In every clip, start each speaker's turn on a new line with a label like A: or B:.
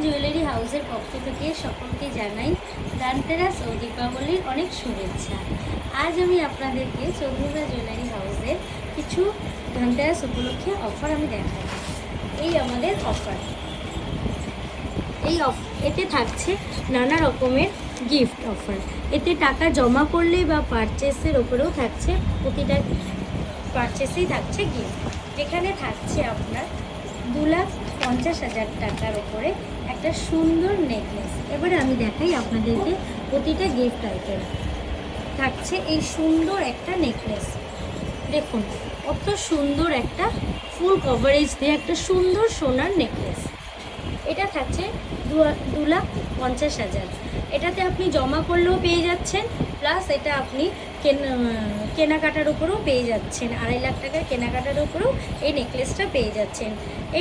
A: Jewellery হাউসের পক্ষ থেকে সকলকে জানাই ধনতেরাস ও দীপাবলির অনেক শুভেচ্ছা। আজ আমি আপনাদেরকে চন্দ্রিকা জুয়েলারি হাউসের কিছু ধনতেরাস উপলক্ষে অফার আমি দেখাবো। এই আমাদের অফার, এতে থাকছে নানা রকমের গিফট অফার। এতে টাকা জমা করলে বা পারচেসের ওপরেও থাকছে, প্রতিটা পারচেসেই থাকছে গিফট। এখানে থাকছে আপনার 2,50,000 টাকার ওপরে একটা সুন্দর নেকলেস। এবারে আমি দেখাই আপনাদেরকে প্রতিটা গিফট আইটেম। থাকছে এই সুন্দর একটা নেকলেস, দেখুন কত সুন্দর একটা ফুল কভারেজ দিয়ে একটা সুন্দর সোনার নেকলেস। এটা থাকছে 2,50,000। এটাতে আপনি জমা করলেও পেয়ে যাচ্ছেন, প্লাস এটা আপনি কেনাকাটার উপরেও পেয়ে যাচ্ছেন। 2.5 লাখ টাকার কেনাকাটার উপরেও এই নেকলেসটা পেয়ে যাচ্ছেন।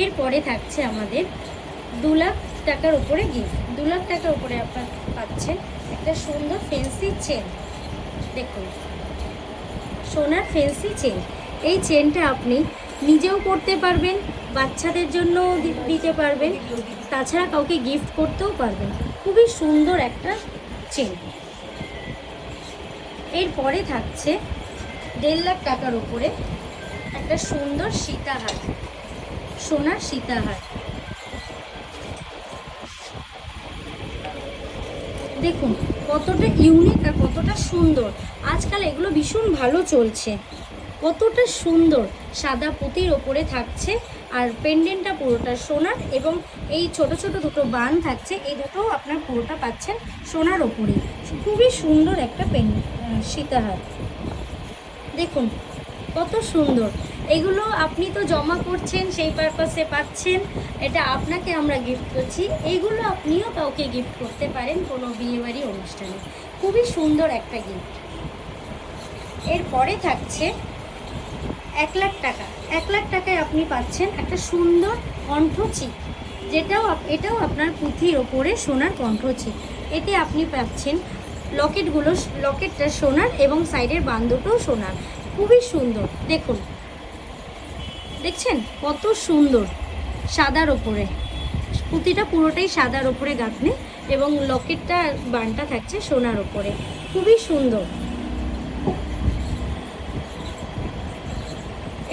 A: এরপরে থাকছে আমাদের 2 লাখ টাকার উপরে গিফট। 2 লাখ টাকার উপরে আপনার পাচ্ছেন একটা সুন্দর ফেন্সি চেন। দেখুন সোনার ফেন্সি চেন। এই চেনটা আপনি নিজেও পরতে পারবেন, বাচ্চাদের জন্যও দিতে পারবেন, তাছাড়া কাউকে গিফট করতেও পারবেন। খুবই সুন্দর একটা চেন। এরপরে থাকছে 1.5 লাখ টাকার উপরে একটা সুন্দর সীতাহার, সোনার সীতাহার। দেখুন কতটা ইউনিক আর কতটা সুন্দর। আজকাল এগুলো ভীষণ ভালো চলছে। কতটা সুন্দর সাদা পুঁতির ওপরে থাকছে, আর পেন্ডেন্টটা পুরোটা সোনার, এবং এই ছোট ছোট দুটো বান থাকছে, এই দুটো আপনার পুরোটা পাচ্ছেন সোনার ওপরে। খুবই সুন্দর একটা সীতাহার। দেখুন কত সুন্দর। এগুলো আপনি তো জমা করছেন, সেই পারপাসে পাচ্ছেন, এটা আপনাকে আমরা গিফট করছি। এইগুলো আপনিও কাউকে গিফট করতে পারেন কোনো বিয়েবাড়ি অনুষ্ঠানে। খুবই সুন্দর একটা গিফট। এরপরে থাকছে 1 লাখ টাকা। 1 লাখ টাকায় আপনি পাচ্ছেন একটা সুন্দর কণ্ঠচিপ, এটাও আপনার পুঁথির ওপরে সোনার কণ্ঠচিপ। এতে আপনি পাচ্ছেন লকেটটা সোনার এবং সাইডের বান দুটোও সোনার। খুবই সুন্দর। দেখুন দেখছেন কত সুন্দর, সাদার ওপরে পুঁথিটা পুরোটাই সাদার ওপরে গাঁথনি, এবং লকেটটা বানটা থাকছে সোনার ওপরে। খুবই সুন্দর।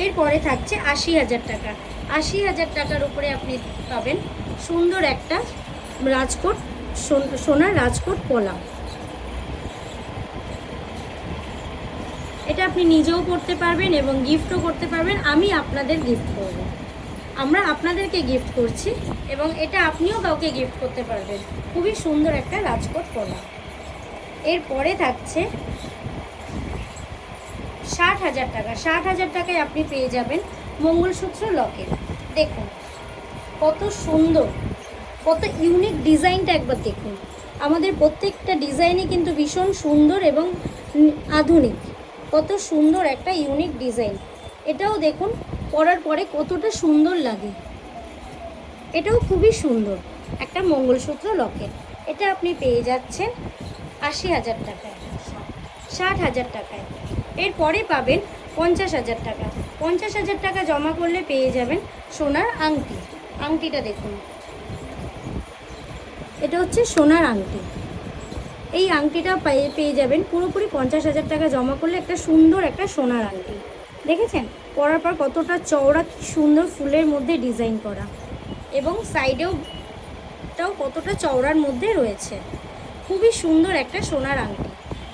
A: এরপরে থাকছে 80,000 টাকা। 80,000 টাকার উপরে আপনি পাবেন সুন্দর একটা রাজকোট, সোনার রাজকোট পলা। এটা আপনি নিজেও পরতে পারবেন এবং গিফটও করতে পারবেন। আমি আপনাদের গিফট করব, আমরা আপনাদেরকে গিফট করছি, এবং এটা আপনিও কাউকে গিফট করতে পারবেন। খুবই সুন্দর একটা রাজকোট পলা। এরপরে থাকছে 60,000 টাকা। 60,000 টাকায় আপনি পেয়ে যাবেন মঙ্গলসূত্র লকেট। দেখুন কত সুন্দর, কত ইউনিক ডিজাইনটা একবার দেখুন। আমাদের প্রত্যেকটা ডিজাইনই কিন্তু ভীষণ সুন্দর এবং আধুনিক। কত সুন্দর একটা ইউনিক ডিজাইন। এটাও দেখুন পরার পরে কতটা সুন্দর লাগে। এটাও খুবই সুন্দর একটা মঙ্গলসূত্র লকেট। এটা আপনি পেয়ে যাচ্ছেন 80,000 টাকায়, 60,000 টাকায়। এরপরে পাবেন 50,000 টাকা। 50,000 টাকা জমা করলে পেয়ে যাবেন সোনার আংটি। আংটিটা দেখুন, এটা হচ্ছে সোনার আংটি। এই আংটিটা পেয়ে যাবেন পুরোপুরি 50,000 টাকা জমা করলে একটা সুন্দর একটা সোনার আংটি। দেখেছেন পরার পর কতটা চওড়া, সুন্দর ফুলের মধ্যে ডিজাইন করা, এবং সাইডেওটাও কতটা চওড়ার মধ্যে রয়েছে। খুবই সুন্দর একটা সোনার আংটি।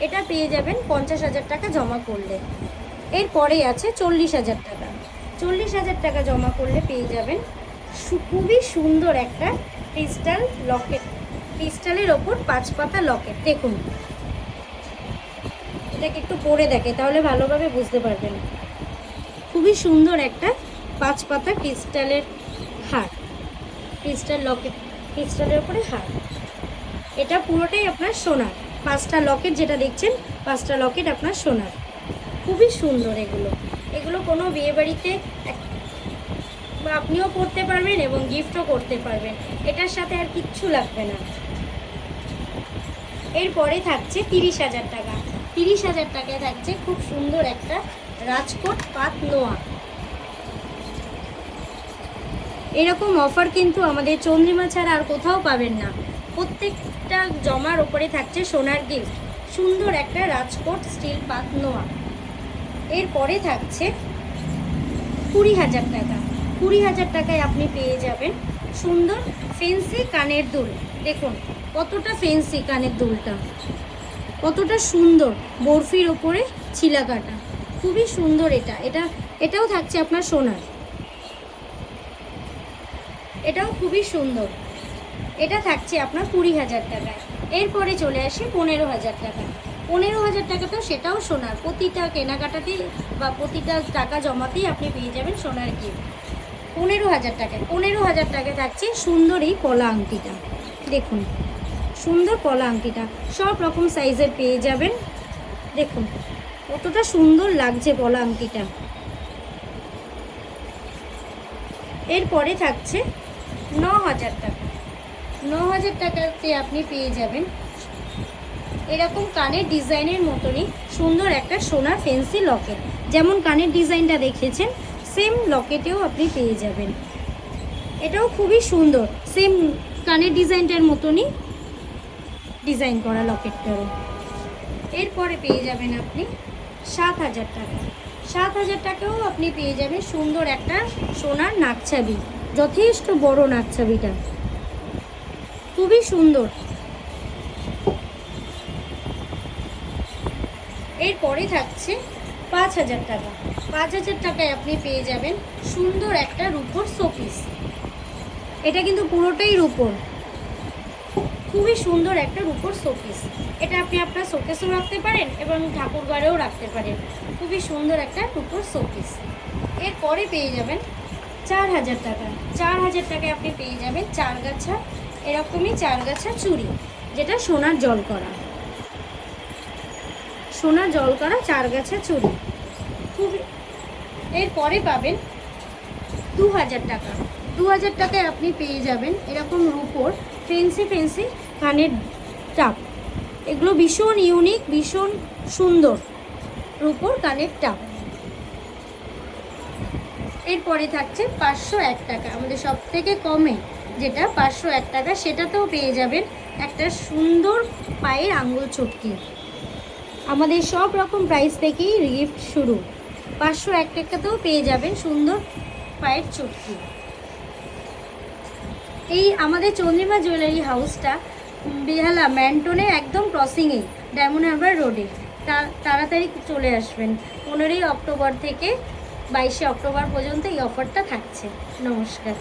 A: এটা পেয়ে যাবেন 50,000 টাকা জমা করলে। এরপরে আছে 40,000 টাকা। 40,000 টাকা জমা করলে পেয়ে যাবেন খুবই সুন্দর একটা ক্রিস্টাল লকেট, ক্রিস্টালের ওপর 5 পাতা লকেট। দেখুন এটাকে একটু পরে দেখে তাহলে ভালোভাবে বুঝতে পারবেন। খুবই সুন্দর একটা 5 পাতা ক্রিস্টালের হার, ক্রিস্টাল লকেট, ক্রিস্টালের ওপরে হার। এটা পুরোটাই আপনার সোনার। 5টা লকেট যেটা দেখছেন, 5টা লকেট আপনার সোনার। খুবই সুন্দর এগুলো কোনো বিয়েবাড়িতে আপনিও পরতে পারবেন এবং গিফটও করতে পারবেন। এটার সাথে আর কিচ্ছু লাগবে না। এরপরে থাকছে 30,000 টাকা। 30,000 টাকায় থাকছে খুব সুন্দর একটা রাজকোট পাত নোয়া। এরকম অফার কিন্তু আমাদের চন্দ্রিমা ছাড়া আর কোথাও পাবেন না। প্রত্যেকটা জমার ওপরে থাকছে সোনার গিফট, সুন্দর একটা রাজকোট স্টিল পাত নোয়া। এরপরে থাকছে 20,000 টাকা। 20,000 টাকায় আপনি পেয়ে যাবেন সুন্দর ফেন্সি কানের দুল। দেখুন কতটা ফেন্সি কানের দুলটা, কতটা সুন্দর, বরফির ওপরে ছিলা কাটা, খুবই সুন্দর। এটাও থাকছে আপনার সোনার, এটাও খুবই সুন্দর। এটা থাকছে আপনার 20,000 টাকায়। এরপরে চলে আসি 15,000 টাকা। 15,000 টাকাতেও সেটাও সোনার, প্রতিটা কেনাকাটাতেই বা প্রতিটা টাকা জমাতেই আপনি পেয়ে যাবেন সোনার গিফট। 15,000 টাকায় 15,000 টাকায় থাকছে সুন্দর এই পলা আংটিটা। দেখুন সুন্দর পলা আংটিটা, সব রকম সাইজের পেয়ে যাবেন। দেখুন কতটা সুন্দর লাগছে পলা আংটিটা। এরপরে থাকছে 9,000 টাকা। 9,000 টাকাতে আপনি পেয়ে যাবেন এরকম কানের ডিজাইনের মতনই সুন্দর একটা সোনার ফেন্সি লকেট। যেমন কানের ডিজাইনটা দেখেছেন সেম লকেটেও আপনি পেয়ে যাবেন। এটাও খুবই সুন্দর, সেম কানের ডিজাইনটার মতনই ডিজাইন করা লকেটটারও। এরপরে পেয়ে যাবেন আপনি 7,000 টাকা। 7,000 টাকাও আপনি পেয়ে যাবেন সুন্দর একটা সোনার নাকছাবি, যথেষ্ট বড় নাকছাবিটা, খুবই সুন্দর। এরপরে থাকছে 5,000 টাকা। 5,000 টাকায় আপনি পেয়ে যাবেন সুন্দর একটা রূপোর শোপিস। এটা কিন্তু পুরোটাই রূপোর, খুবই সুন্দর একটা রূপোর শোপিস। এটা আপনি আপনার শোকেসেও রাখতে পারেন এবং ঠাকুর ঘরেও রাখতে পারেন, খুবই সুন্দর একটা রূপোর শোপিস। এরপরে পেয়ে যাবেন 4,000 টাকা। 4,000 টাকায় আপনি পেয়ে যাবেন চারগাছা, এরকমই চারগাছা চুড়ি, যেটা সোনার জল করা, সোনার জল করা চারগাছা চুড়ি খুবই। এরপরে পাবেন 2,000 টাকা। 2,000 টাকায় আপনি পেয়ে যাবেন এরকম রূপোর ফেন্সি ফেন্সি কানের টাপ। এগুলো ভীষণ ইউনিক, ভীষণ সুন্দর রূপোর কানের টাপ। এরপরে থাকছে 501 টাকা, আমাদের সব থেকে কমে যেটা 501 টাকা, সেটাতেও পেয়ে যাবেন একটা সুন্দর পায়ের আঙ্গুল চটকি। আমাদের সব রকম প্রাইস থেকেই গিফট শুরু। 501 টাকাতেও পেয়ে যাবেন সুন্দর পায়ের চটকি। এই আমাদের চন্দ্রিমা জুয়েলারি হাউসটা বেহালা ম্যান্টনের একদম ক্রসিংয়েই, ডায়মন্ড হারবার রোডে। তাড়াতাড়ি চলে আসবেন। 15ই অক্টোবর থেকে 22শে অক্টোবর পর্যন্ত এই অফারটা থাকছে। নমস্কার।